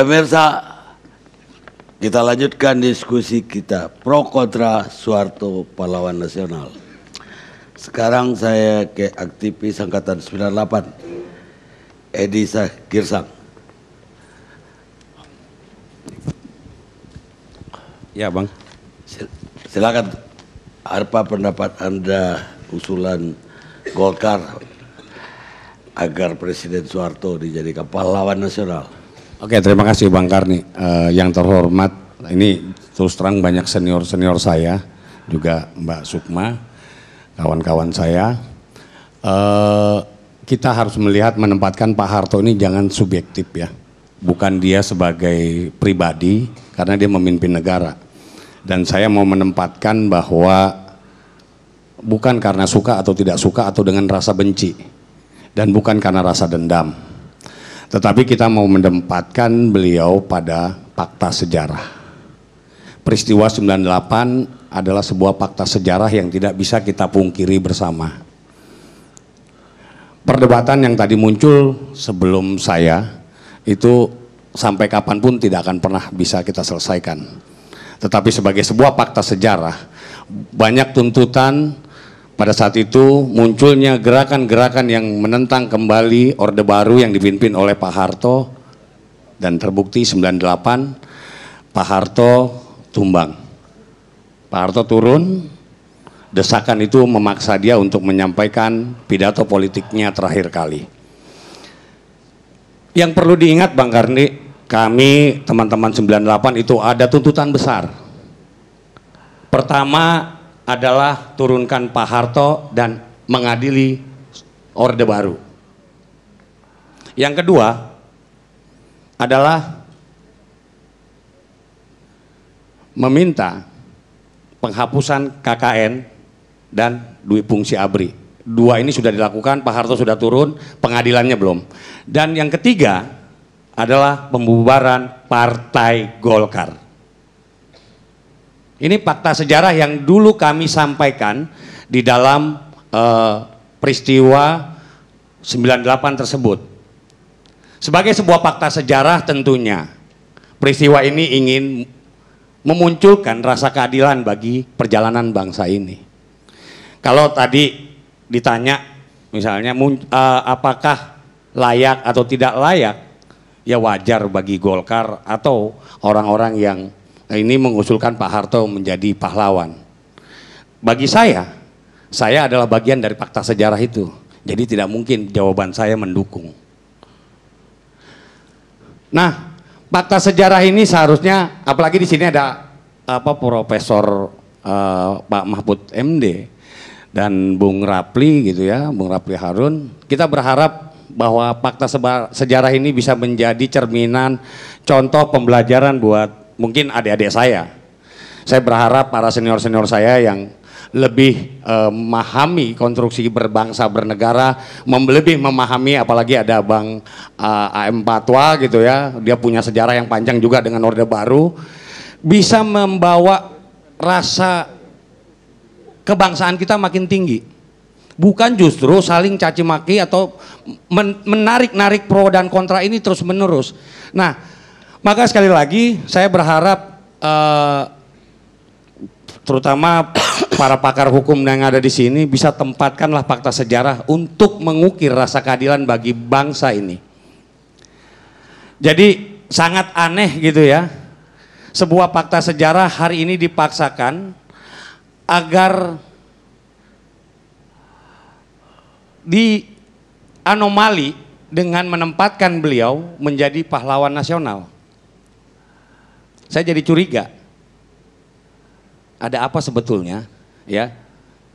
Pemirsa, kita lanjutkan diskusi kita pro kontra Soeharto pahlawan nasional. Sekarang saya ke aktivis angkatan 98, Edi Girsang. Ya Bang. Silakan, apa pendapat Anda usulan Golkar agar Presiden Soeharto dijadikan pahlawan nasional? Oke, terima kasih Bang Karni. Yang terhormat, ini terus terang banyak senior-senior saya, juga Mbak Sukma, kawan-kawan saya. Kita harus melihat menempatkan Pak Harto ini jangan subjektif ya. Bukan dia sebagai pribadi, karena dia memimpin negara. Dan saya mau menempatkan bahwa bukan karena suka atau tidak suka atau dengan rasa benci. Dan bukan karena rasa dendam. Tetapi kita mau menempatkan beliau pada fakta sejarah. Peristiwa 98 adalah sebuah fakta sejarah yang tidak bisa kita pungkiri bersama. Perdebatan yang tadi muncul sebelum saya, itu sampai kapanpun tidak akan pernah bisa kita selesaikan. Tetapi sebagai sebuah fakta sejarah, banyak tuntutan. Pada saat itu munculnya gerakan-gerakan yang menentang kembali Orde Baru yang dipimpin oleh Pak Harto, dan terbukti 98 Pak Harto tumbang. Pak Harto turun, desakan itu memaksa dia untuk menyampaikan pidato politiknya terakhir kali. Yang perlu diingat Bang Karni, kami teman-teman 98 itu ada tuntutan besar. Pertama adalah turunkan Pak Harto dan mengadili Orde Baru. Yang kedua adalah meminta penghapusan KKN dan Dwi Fungsi ABRI. Dua ini sudah dilakukan, Pak Harto sudah turun, pengadilannya belum. Dan yang ketiga adalah pembubaran Partai Golkar. Ini fakta sejarah yang dulu kami sampaikan di dalam peristiwa 98 tersebut. Sebagai sebuah fakta sejarah tentunya, peristiwa ini ingin memunculkan rasa keadilan bagi perjalanan bangsa ini. Kalau tadi ditanya misalnya apakah layak atau tidak layak, ya wajar bagi Golkar atau orang-orang yang ini mengusulkan Pak Harto menjadi pahlawan. Bagi saya adalah bagian dari fakta sejarah itu. Jadi tidak mungkin jawaban saya mendukung. Nah, fakta sejarah ini seharusnya, apalagi di sini ada Profesor Pak Mahfud MD dan Bung Rapli gitu ya, Bung Rapli Harun. Kita berharap bahwa fakta sejarah ini bisa menjadi cerminan contoh pembelajaran buat mungkin adik-adik saya. Saya berharap para senior-senior saya yang lebih memahami konstruksi berbangsa bernegara, lebih memahami, apalagi ada Bang AM Patwa gitu ya, dia punya sejarah yang panjang juga dengan Orde Baru, bisa membawa rasa kebangsaan kita makin tinggi. Bukan justru saling caci maki atau menarik-narik pro dan kontra ini terus menerus. Nah, maka sekali lagi saya berharap terutama para pakar hukum yang ada di sini bisa tempatkanlah fakta sejarah untuk mengukir rasa keadilan bagi bangsa ini. Jadi sangat aneh gitu ya, sebuah fakta sejarah hari ini dipaksakan agar di anomali dengan menempatkan beliau menjadi pahlawan nasional. Saya jadi curiga, ada apa sebetulnya ya?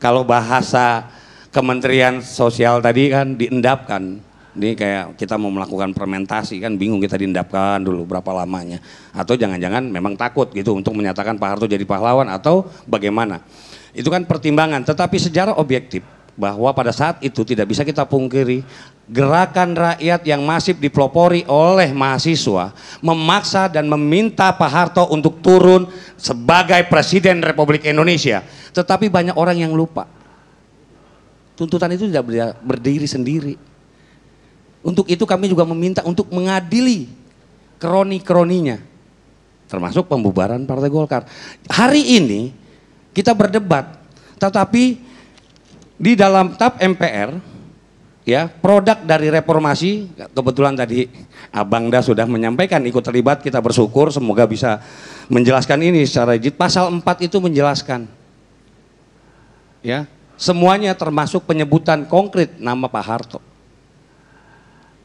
Kalau bahasa Kementerian Sosial tadi kan diendapkan, ini kayak kita mau melakukan fermentasi kan, bingung kita diendapkan dulu berapa lamanya, atau jangan-jangan memang takut gitu untuk menyatakan Pak Harto jadi pahlawan atau bagaimana? Itu kan pertimbangan, tetapi sejarah objektif bahwa pada saat itu tidak bisa kita pungkiri, gerakan rakyat yang masif dipelopori oleh mahasiswa memaksa dan meminta Pak Harto untuk turun sebagai Presiden Republik Indonesia. Tetapi banyak orang yang lupa, tuntutan itu tidak berdiri sendiri. Untuk itu kami juga meminta untuk mengadili kroni-kroninya, termasuk pembubaran Partai Golkar. Hari ini kita berdebat, tetapi di dalam TAP MPR, ya, produk dari reformasi, kebetulan tadi Abang Da sudah menyampaikan ikut terlibat, kita bersyukur semoga bisa menjelaskan ini secara rigid. Pasal 4 itu menjelaskan, ya, semuanya termasuk penyebutan konkret nama Pak Harto.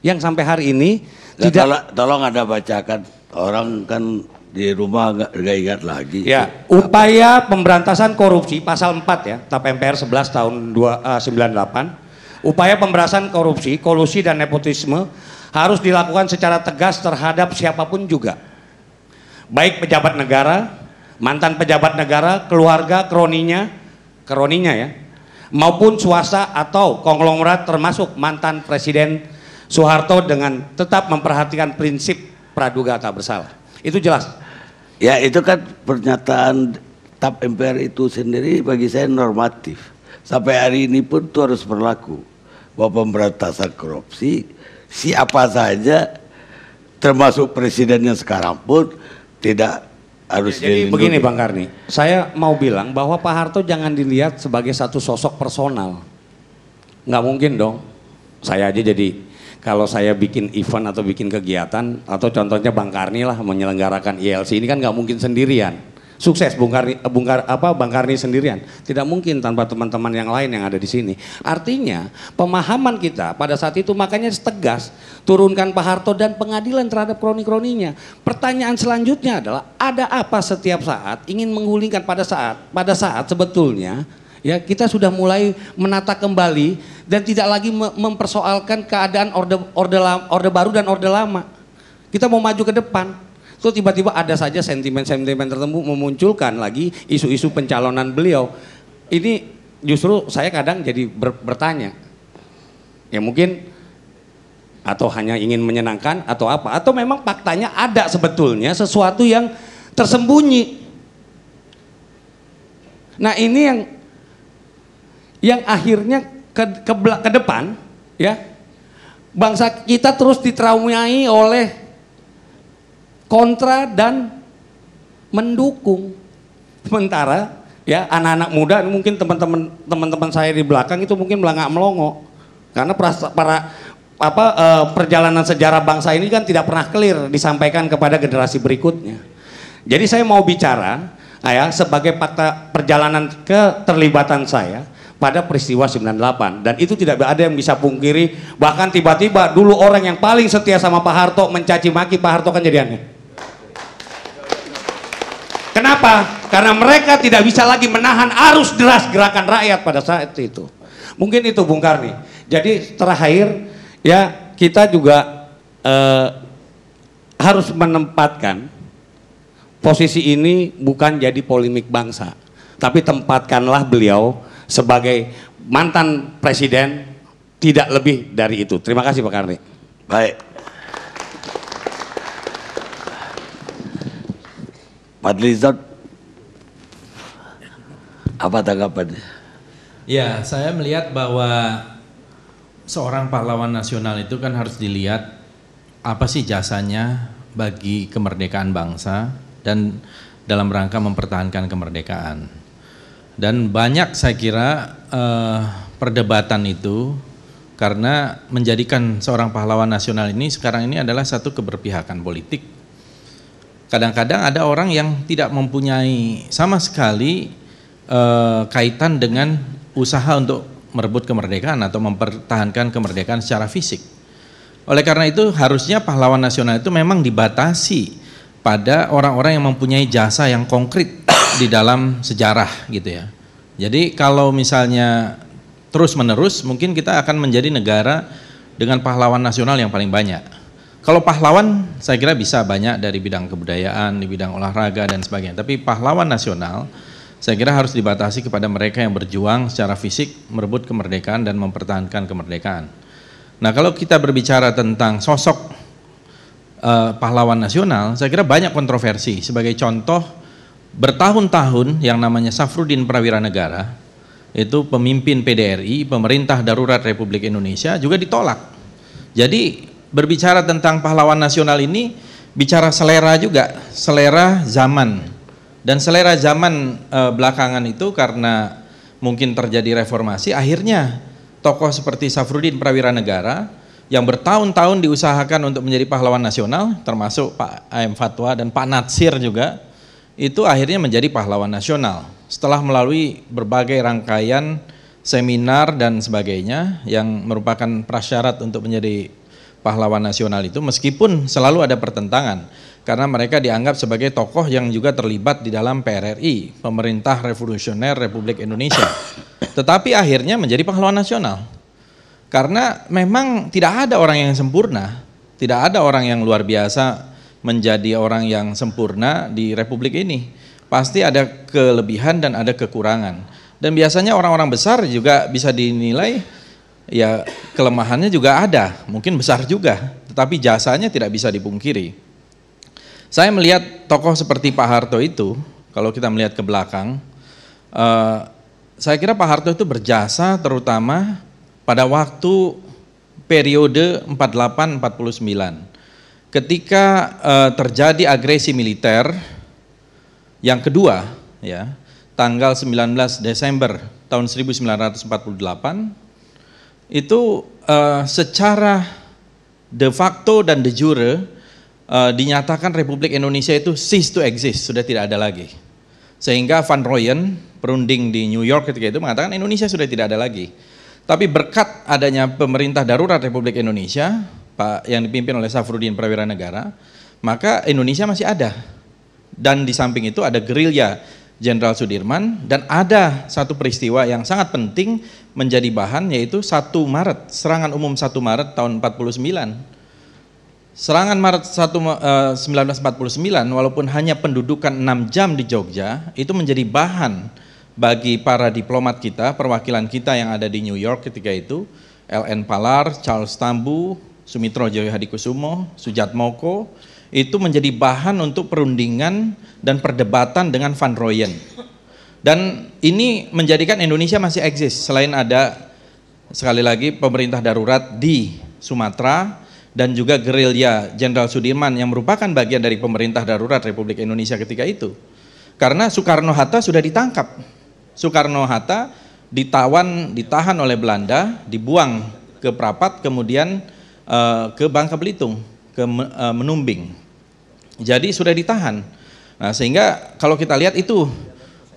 Yang sampai hari ini Ya, tidak. tolong Anda bacakan, orang kan di rumah nggak ingat lagi. Ya, upaya pemberantasan korupsi pasal 4 ya, TAP MPR 11 tahun 98. Upaya pemberantasan korupsi, kolusi dan nepotisme harus dilakukan secara tegas terhadap siapapun juga. Baik pejabat negara, mantan pejabat negara, keluarga, kroninya ya, maupun swasta atau konglomerat termasuk mantan Presiden Soeharto dengan tetap memperhatikan prinsip praduga tak bersalah. Itu jelas. Ya, itu kan pernyataan TAP MPR itu sendiri bagi saya normatif. Sampai hari ini pun itu harus berlaku. Bahwa pemberantasan korupsi siapa saja termasuk presidennya sekarang pun tidak harus Jadi dilindungi. begini Bang Karni, saya mau bilang bahwa Pak Harto jangan dilihat sebagai satu sosok personal. Nggak mungkin dong. Saya aja jadi, kalau saya bikin event atau bikin kegiatan, atau contohnya Bang Karni lah menyelenggarakan ILC, ini kan nggak mungkin sendirian. Sukses Bang Karni sendirian. Tidak mungkin tanpa teman-teman yang lain yang ada di sini. Artinya pemahaman kita pada saat itu makanya tegas, turunkan Pak Harto dan pengadilan terhadap kroni-kroninya. Pertanyaan selanjutnya adalah, ada apa setiap saat ingin menggulingkan pada saat sebetulnya ya kita sudah mulai menata kembali dan tidak lagi mempersoalkan keadaan orde baru dan orde lama. Kita mau maju ke depan. Itu tiba-tiba ada saja sentimen-sentimen tertentu memunculkan lagi isu-isu pencalonan beliau. Ini justru saya kadang jadi bertanya, ya mungkin atau hanya ingin menyenangkan atau apa, atau memang faktanya ada sebetulnya sesuatu yang tersembunyi. Nah ini yang akhirnya ke depan ya, bangsa kita terus ditraumai oleh kontra dan mendukung. Sementara ya anak-anak muda, mungkin teman-teman saya di belakang itu mungkin melangak melongo karena perjalanan sejarah bangsa ini kan tidak pernah clear disampaikan kepada generasi berikutnya. Jadi saya mau bicara ya sebagai fakta perjalanan keterlibatan saya pada peristiwa 98, dan itu tidak ada yang bisa pungkiri. Bahkan tiba-tiba dulu orang yang paling setia sama Pak Harto mencaci maki Pak Harto kan jadi aneh. Kenapa? Karena mereka tidak bisa lagi menahan arus deras gerakan rakyat pada saat itu. Mungkin itu Bung Karni. Jadi terakhir ya kita juga harus menempatkan posisi ini bukan jadi polemik bangsa, tapi tempatkanlah beliau sebagai mantan presiden, tidak lebih dari itu. Terima kasih Pak Karni. Baik. Pak Lizard, apa tanggapannya? Ya, saya melihat bahwa seorang pahlawan nasional itu kan harus dilihat apa sih jasanya bagi kemerdekaan bangsa dan dalam rangka mempertahankan kemerdekaan. Dan banyak saya kira perdebatan itu karena menjadikan seorang pahlawan nasional ini sekarang ini adalah satu keberpihakan politik. Kadang-kadang ada orang yang tidak mempunyai sama sekali kaitan dengan usaha untuk merebut kemerdekaan atau mempertahankan kemerdekaan secara fisik. Oleh karena itu harusnya pahlawan nasional itu memang dibatasi pada orang-orang yang mempunyai jasa yang konkret di dalam sejarah gitu ya. Jadi kalau misalnya terus-menerus mungkin kita akan menjadi negara dengan pahlawan nasional yang paling banyak. Kalau pahlawan saya kira bisa banyak dari bidang kebudayaan, di bidang olahraga dan sebagainya. Tapi pahlawan nasional saya kira harus dibatasi kepada mereka yang berjuang secara fisik merebut kemerdekaan dan mempertahankan kemerdekaan. Nah kalau kita berbicara tentang sosok pahlawan nasional, saya kira banyak kontroversi. Sebagai contoh, bertahun-tahun yang namanya Safrudin Prawira Negara, itu pemimpin PDRI, Pemerintah Darurat Republik Indonesia, juga ditolak. Jadi berbicara tentang pahlawan nasional ini bicara selera juga, selera zaman. Dan selera zaman belakangan itu karena mungkin terjadi reformasi, akhirnya tokoh seperti Safrudin Prawiranegara yang bertahun-tahun diusahakan untuk menjadi pahlawan nasional, termasuk Pak A.M. Fatwa dan Pak Natsir juga, itu akhirnya menjadi pahlawan nasional. Setelah melalui berbagai rangkaian seminar dan sebagainya yang merupakan prasyarat untuk menjadi pahlawan nasional itu, meskipun selalu ada pertentangan karena mereka dianggap sebagai tokoh yang juga terlibat di dalam PRRI, Pemerintah Revolusioner Republik Indonesia, tetapi akhirnya menjadi pahlawan nasional karena memang tidak ada orang yang sempurna, tidak ada orang yang luar biasa menjadi orang yang sempurna di Republik ini, pasti ada kelebihan dan ada kekurangan. Dan biasanya orang-orang besar juga bisa dinilai, ya kelemahannya juga ada, mungkin besar juga, tetapi jasanya tidak bisa dipungkiri. Saya melihat tokoh seperti Pak Harto itu, kalau kita melihat ke belakang, saya kira Pak Harto itu berjasa terutama pada waktu periode 48-49. Ketika terjadi agresi militer yang kedua, ya, tanggal 19 Desember tahun 1948 itu secara de facto dan de jure dinyatakan Republik Indonesia itu cease to exist, sudah tidak ada lagi. Sehingga Van Royen, perunding di New York ketika itu mengatakan Indonesia sudah tidak ada lagi. Tapi berkat adanya pemerintah darurat Republik Indonesia, Pak, yang dipimpin oleh Safrudin Prawiranegara, maka Indonesia masih ada. Dan di samping itu ada gerilya Jenderal Sudirman, dan ada satu peristiwa yang sangat penting menjadi bahan, yaitu 1 Maret, serangan umum 1 Maret tahun 49. Serangan Maret 1949 walaupun hanya pendudukan 6 jam di Jogja, itu menjadi bahan bagi para diplomat kita, perwakilan kita yang ada di New York ketika itu, L.N. Palar, Charles Tambu, Sumitro Djoyohadikusumo, Sujatmoko, itu menjadi bahan untuk perundingan dan perdebatan dengan Van Royen. Dan ini menjadikan Indonesia masih eksis, selain ada sekali lagi pemerintah darurat di Sumatera dan juga gerilya Jenderal Sudirman yang merupakan bagian dari pemerintah darurat Republik Indonesia ketika itu. Karena Soekarno-Hatta sudah ditangkap. Soekarno-Hatta ditahan oleh Belanda, dibuang ke Prapat, kemudian ke Bangka Belitung, ke Menumbing. Jadi sudah ditahan. Nah, sehingga kalau kita lihat itu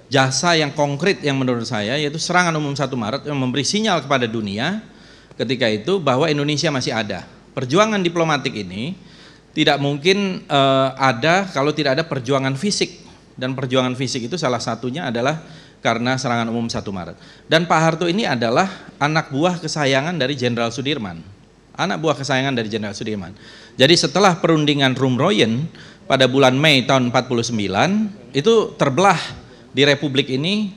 jasa yang konkret yang menurut saya, yaitu serangan umum 1 Maret yang memberi sinyal kepada dunia ketika itu bahwa Indonesia masih ada. Perjuangan diplomatik ini tidak mungkin ada kalau tidak ada perjuangan fisik, dan perjuangan fisik itu salah satunya adalah karena serangan umum 1 Maret. Dan Pak Harto ini adalah anak buah kesayangan dari Jenderal Sudirman. Anak buah kesayangan dari Jenderal Sudirman. Jadi setelah perundingan Rumroyen pada bulan Mei tahun 49, itu terbelah di Republik ini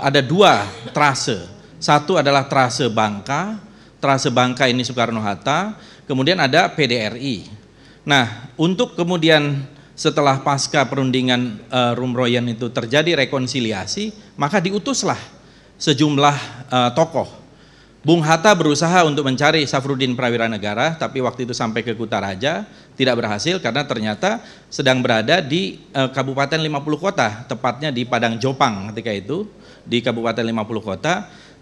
ada 2 trase. Satu adalah trase Bangka. Trase Bangka ini Soekarno-Hatta, kemudian ada PDRI. Nah, untuk kemudian setelah pasca perundingan Rumroyen itu terjadi rekonsiliasi, maka diutuslah sejumlah tokoh. Bung Hatta berusaha untuk mencari Safrudin Prawiranegara, tapi waktu itu sampai ke Kutaraja, tidak berhasil karena ternyata sedang berada di Kabupaten 50 Kota, tepatnya di Padang Jopang ketika itu, di Kabupaten 50 Kota.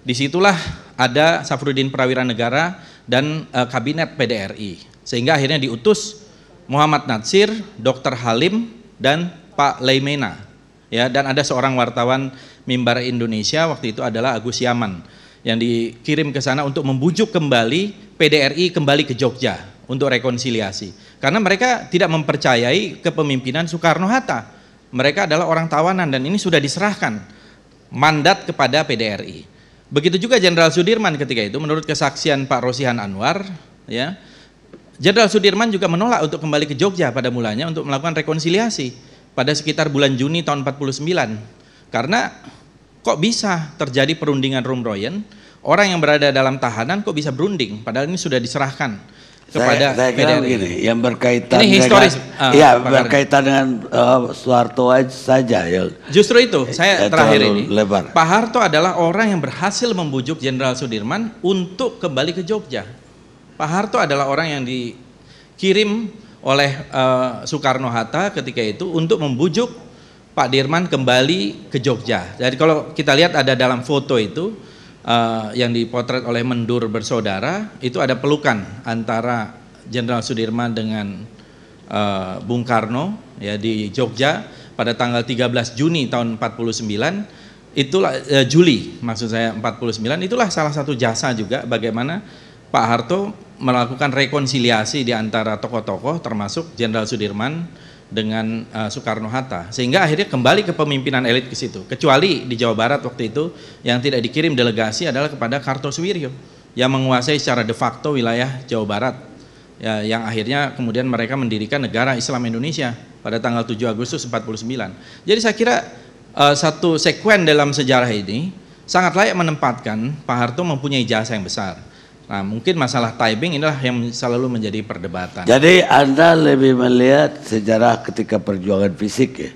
Disitulah ada Safrudin Prawiranegara dan kabinet PDRI, sehingga akhirnya diutus Muhammad Natsir, Dr. Halim, dan Pak Leimena, ya, dan ada seorang wartawan Mimbar Indonesia waktu itu adalah Agus Yaman, yang dikirim ke sana untuk membujuk kembali PDRI kembali ke Jogja untuk rekonsiliasi. Karena mereka tidak mempercayai kepemimpinan Soekarno-Hatta. Mereka adalah orang tawanan dan ini sudah diserahkan mandat kepada PDRI. Begitu juga Jenderal Sudirman ketika itu, menurut kesaksian Pak Rosihan Anwar, ya, Jenderal Sudirman juga menolak untuk kembali ke Jogja pada mulanya untuk melakukan rekonsiliasi pada sekitar bulan Juni tahun 49. Karena kok bisa terjadi perundingan Rumroyen, orang yang berada dalam tahanan kok bisa berunding, padahal ini sudah diserahkan kepada saya kira begini, yang berkaitan ini historis, ya berkaitan dengan Soeharto saja ya. Justru itu saya terakhir ini lebar. Pak Harto adalah orang yang berhasil membujuk Jenderal Sudirman untuk kembali ke Jogja. Pak Harto adalah orang yang dikirim oleh Soekarno-Hatta ketika itu untuk membujuk Pak Dirman kembali ke Jogja. Jadi kalau kita lihat ada dalam foto itu yang dipotret oleh Mendur bersaudara, itu ada pelukan antara Jenderal Sudirman dengan Bung Karno ya di Jogja pada tanggal 13 Juni tahun 49. Itulah Juli maksud saya 49, itulah salah satu jasa juga bagaimana Pak Harto melakukan rekonsiliasi di antara tokoh-tokoh termasuk Jenderal Sudirman dengan Soekarno-Hatta, sehingga akhirnya kembali ke pemimpinan elit ke situ. Kecuali di Jawa Barat waktu itu yang tidak dikirim delegasi adalah kepada Kartosuwiryo yang menguasai secara de facto wilayah Jawa Barat ya, yang akhirnya kemudian mereka mendirikan negara Islam Indonesia pada tanggal 7 Agustus 49. Jadi saya kira satu sekuen dalam sejarah ini sangat layak menempatkan Pak Harto mempunyai jasa yang besar. Nah, mungkin masalah timing inilah yang selalu menjadi perdebatan. Jadi Anda lebih melihat sejarah ketika perjuangan fisik ya?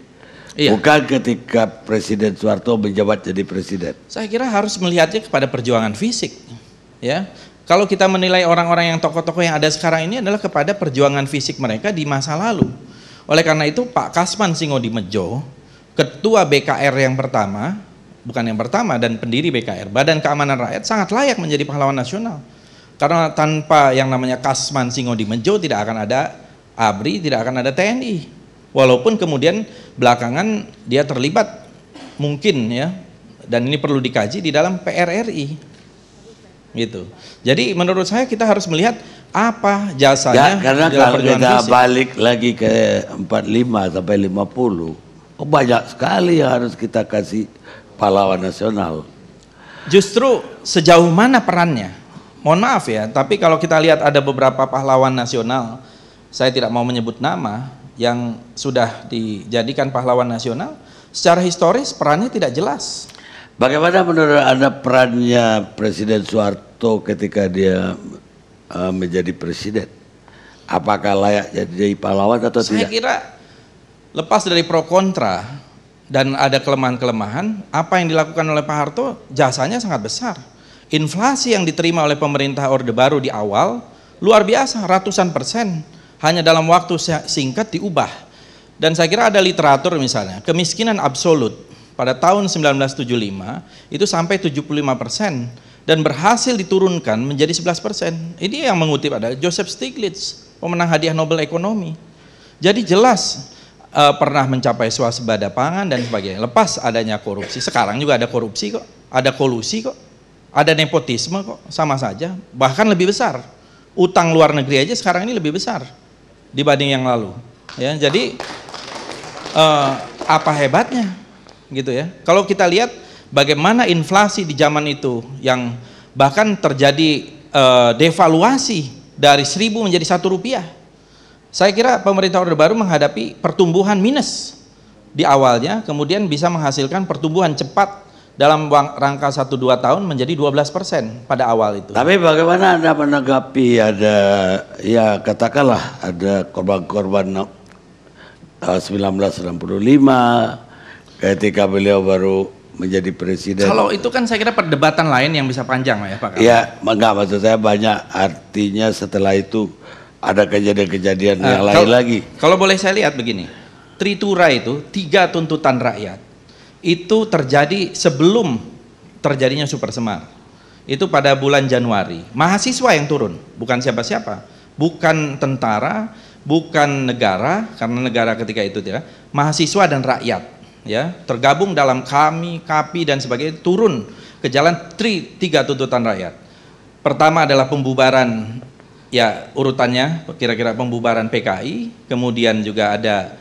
Iya. Bukan ketika Presiden Soeharto menjabat jadi presiden. Saya kira harus melihatnya kepada perjuangan fisik. Ya, kalau kita menilai orang-orang yang tokoh-tokoh yang ada sekarang ini adalah kepada perjuangan fisik mereka di masa lalu. Oleh karena itu Pak Kasman Singodimedjo, Ketua BKR yang pertama, bukan yang pertama dan pendiri BKR, Badan Keamanan Rakyat, sangat layak menjadi pahlawan nasional. Karena tanpa yang namanya Kasman Singodimedjo tidak akan ada ABRI, tidak akan ada TNI. Walaupun kemudian belakangan dia terlibat mungkin ya, dan ini perlu dikaji di dalam PRRI. Gitu. Jadi menurut saya kita harus melihat apa jasanya. Ya, karena kalau kita balik lagi ke 45 sampai 50, banyak sekali yang harus kita kasih pahlawan nasional. Justru sejauh mana perannya? Mohon maaf ya, tapi kalau kita lihat ada beberapa pahlawan nasional, saya tidak mau menyebut nama, yang sudah dijadikan pahlawan nasional, secara historis perannya tidak jelas. Bagaimana menurut Anda perannya Presiden Soeharto ketika dia menjadi presiden? Apakah layak jadi pahlawan atau tidak? Saya kira lepas dari pro kontra dan ada kelemahan-kelemahan, apa yang dilakukan oleh Pak Harto jasanya sangat besar. Inflasi yang diterima oleh pemerintah Orde Baru di awal luar biasa, ratusan persen, hanya dalam waktu singkat diubah. Dan saya kira ada literatur misalnya, kemiskinan absolut pada tahun 1975 itu sampai 75% dan berhasil diturunkan menjadi 11%. Ini yang mengutip adalah Joseph Stiglitz, pemenang hadiah Nobel Ekonomi. Jadi jelas pernah mencapai swasembada pangan dan sebagainya. Lepas adanya korupsi, sekarang juga ada korupsi kok, ada kolusi kok, ada nepotisme kok, sama saja, bahkan lebih besar. Utang luar negeri aja sekarang ini lebih besar dibanding yang lalu. Ya, jadi apa hebatnya, gitu ya? Kalau kita lihat bagaimana inflasi di zaman itu yang bahkan terjadi devaluasi dari 1.000 menjadi Rp1. Saya kira pemerintah Orde Baru menghadapi pertumbuhan minus di awalnya, kemudian bisa menghasilkan pertumbuhan cepat dalam rangka 1-2 tahun menjadi 12% pada awal itu. Tapi bagaimana Anda menanggapi ada, ya katakanlah ada korban-korban 1965 ketika beliau baru menjadi presiden? Kalau itu kan saya kira perdebatan lain yang bisa panjang ya Pak. Ya, enggak, maksud saya banyak, artinya setelah itu ada kejadian-kejadian yang lain lagi. Kalau boleh saya lihat begini, Tritura itu 3 tuntutan rakyat itu terjadi sebelum terjadinya Super Semar. Itu pada bulan Januari. Mahasiswa yang turun, bukan siapa-siapa, bukan tentara, bukan negara, karena negara ketika itu tidak, mahasiswa dan rakyat, ya, tergabung dalam KAMI, KAPI dan sebagainya, turun ke jalan 3 tuntutan rakyat. Pertama adalah pembubaran, ya urutannya kira-kira pembubaran PKI, kemudian juga ada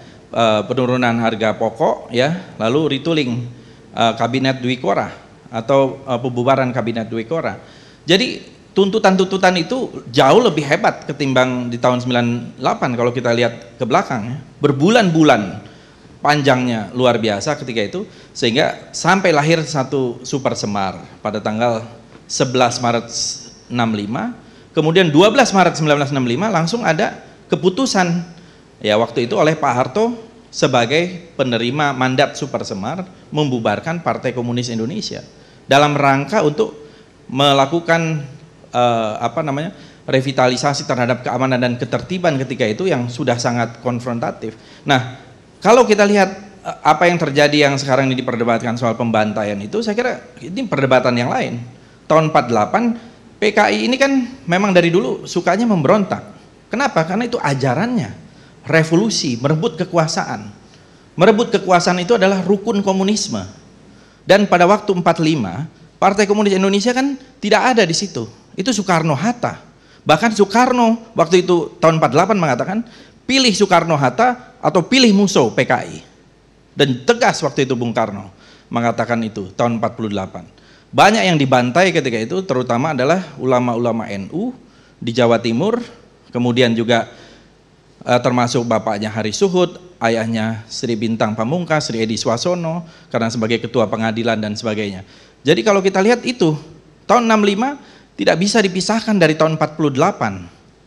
penurunan harga pokok, ya, lalu retooling kabinet Dwi Korah atau pembubaran kabinet Dwi Korah. Jadi tuntutan-tuntutan itu jauh lebih hebat ketimbang di tahun 98 kalau kita lihat ke belakang, ya. Berbulan-bulan panjangnya luar biasa ketika itu, sehingga sampai lahir satu Super Semar pada tanggal 11 Maret 65. Kemudian 12 Maret 1965 langsung ada keputusan, ya waktu itu oleh Pak Harto sebagai penerima mandat Super Semar membubarkan Partai Komunis Indonesia dalam rangka untuk melakukan revitalisasi terhadap keamanan dan ketertiban ketika itu yang sudah sangat konfrontatif. Nah, kalau kita lihat apa yang terjadi yang sekarang ini diperdebatkan soal pembantaian itu, saya kira ini perdebatan yang lain. Tahun 48 PKI ini kan memang dari dulu sukanya memberontak. Kenapa? Karena itu ajarannya, revolusi, merebut kekuasaan. Merebut kekuasaan itu adalah rukun komunisme. Dan pada waktu 45, Partai Komunis Indonesia kan tidak ada di situ. Itu Soekarno-Hatta. Bahkan Soekarno waktu itu tahun 48 mengatakan, pilih Soekarno-Hatta atau pilih musuh PKI. Dan tegas waktu itu Bung Karno mengatakan itu tahun 48. Banyak yang dibantai ketika itu, terutama adalah ulama-ulama NU di Jawa Timur, kemudian juga termasuk bapaknya Hari Suhud, ayahnya Sri Bintang Pamungkas, Sri Edi Swasono, karena sebagai ketua pengadilan dan sebagainya. Jadi kalau kita lihat itu, tahun 65 tidak bisa dipisahkan dari tahun 48.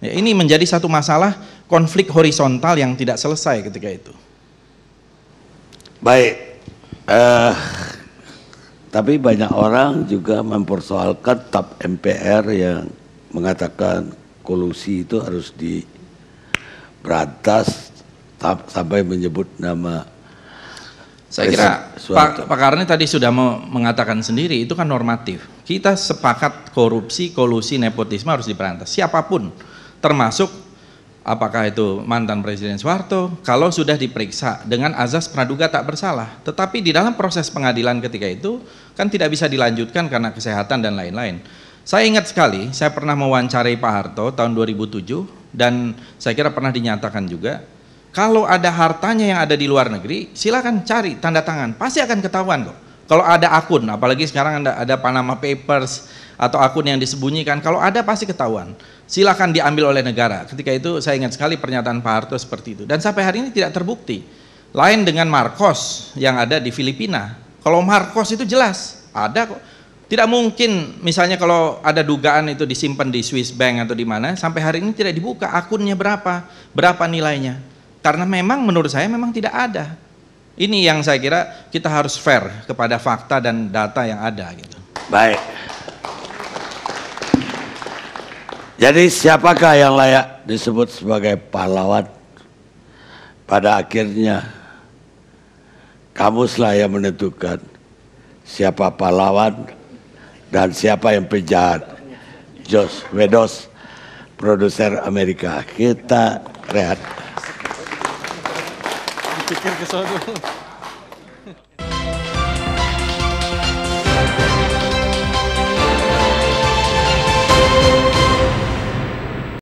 Ya, ini menjadi satu masalah konflik horizontal yang tidak selesai ketika itu. Baik, tapi banyak orang juga mempersoalkan TAP MPR yang mengatakan kolusi itu harus diberantas sampai menyebut nama. Saya kira Pak Karni tadi sudah mengatakan sendiri, itu kan normatif. Kita sepakat korupsi, kolusi, nepotisme harus diberantas. Siapapun, termasuk apakah itu mantan Presiden Soeharto, kalau sudah diperiksa dengan azas praduga tak bersalah. Tetapi di dalam proses pengadilan ketika itu kan tidak bisa dilanjutkan karena kesehatan dan lain-lain. Saya ingat sekali, saya pernah mewawancarai Pak Harto tahun 2007 dan saya kira pernah dinyatakan juga, kalau ada hartanya yang ada di luar negeri, silakan cari tanda tangan, pasti akan ketahuan kok. Kalau ada akun, apalagi sekarang ada Panama Papers atau akun yang disembunyikan, kalau ada pasti ketahuan. Silakan diambil oleh negara. Ketika itu saya ingat sekali pernyataan Pak Harto seperti itu. Dan sampai hari ini tidak terbukti. Lain dengan Marcos yang ada di Filipina. Kalau Marcos itu jelas, ada kok. Tidak mungkin misalnya kalau ada dugaan itu disimpan di Swiss Bank atau di mana, sampai hari ini tidak dibuka akunnya berapa nilainya. Karena memang menurut saya memang tidak ada. Ini yang saya kira kita harus fair kepada fakta dan data yang ada gitu. Baik. Jadi siapakah yang layak disebut sebagai pahlawan? Pada akhirnya kamuslah yang menentukan siapa pahlawan dan siapa yang penjahat. Josh Meadows, produser Amerika. Kita rehat. Dipikir ke sono.